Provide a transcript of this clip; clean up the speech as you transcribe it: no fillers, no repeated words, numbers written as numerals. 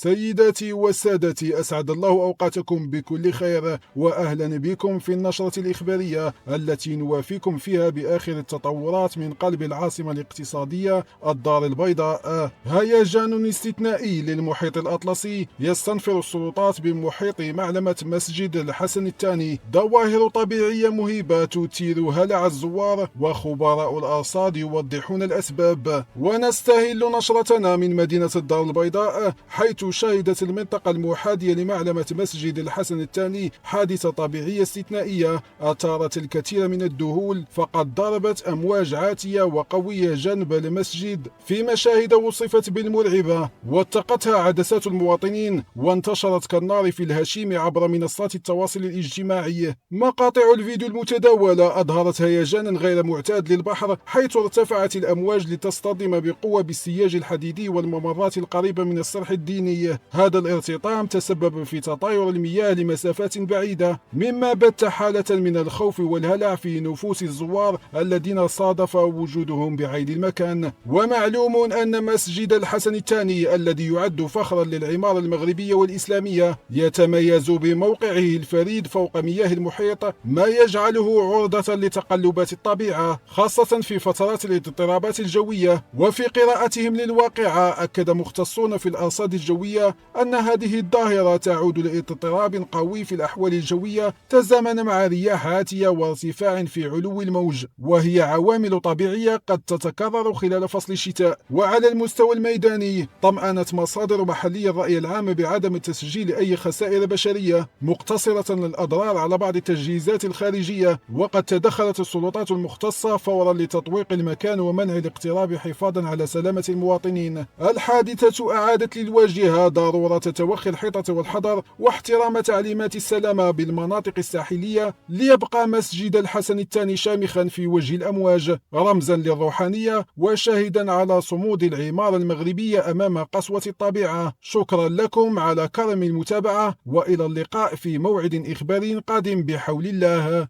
سيداتي وسادتي، أسعد الله أوقاتكم بكل خير، وأهلا بكم في النشرة الإخبارية التي نوافيكم فيها بآخر التطورات من قلب العاصمة الاقتصادية الدار البيضاء. هيجان استثنائي للمحيط الأطلسي يستنفر السلطات بمحيط معلمة مسجد الحسن الثاني. ظواهر طبيعية مهيبة تثير هلع الزوار، وخبراء الأرصاد يوضحون الأسباب. ونستهل نشرتنا من مدينة الدار البيضاء، حيث شهدت المنطقة المحاذية لمعلمة مسجد الحسن الثاني حادثة طبيعية استثنائية أثارت الكثير من الذهول، فقد ضربت أمواج عاتية وقوية جنب المسجد في مشاهد وصفت بالمرعبة، واتقتها عدسات المواطنين وانتشرت كالنار في الهشيم عبر منصات التواصل الاجتماعي. مقاطع الفيديو المتداولة أظهرت هيجانا غير معتاد للبحر، حيث ارتفعت الأمواج لتصطدم بقوة بالسياج الحديدي والممرات القريبة من الصرح الديني. هذا الارتطام تسبب في تطاير المياه لمسافات بعيدة، مما بث حالة من الخوف والهلع في نفوس الزوار الذين صادف وجودهم بعين المكان. ومعلوم أن مسجد الحسن الثاني الذي يعد فخرا للعمارة المغربية والإسلامية يتميز بموقعه الفريد فوق مياه المحيط، ما يجعله عرضة لتقلبات الطبيعة خاصة في فترات الاضطرابات الجوية. وفي قراءتهم للواقعة أكد مختصون في الأرصاد الجوية أن هذه الظاهرة تعود لاضطراب قوي في الأحوال الجوية تزامن مع رياح عاتية وارتفاع في علو الموج، وهي عوامل طبيعية قد تتكرر خلال فصل الشتاء. وعلى المستوى الميداني، طمأنت مصادر محلية الرأي العام بعدم تسجيل أي خسائر بشرية، مقتصرة الأضرار على بعض التجهيزات الخارجية، وقد تدخلت السلطات المختصة فورا لتطويق المكان ومنع الاقتراب حفاظا على سلامة المواطنين. الحادثة أعادت للواجهة ضرورة توخي الحيطة والحذر واحترام تعليمات السلامة بالمناطق الساحلية، ليبقى مسجد الحسن الثاني شامخا في وجه الأمواج، رمزا للروحانية وشاهدا على صمود العمارة المغربية أمام قسوة الطبيعة. شكرا لكم على كرم المتابعة، وإلى اللقاء في موعد إخباري قادم بحول الله.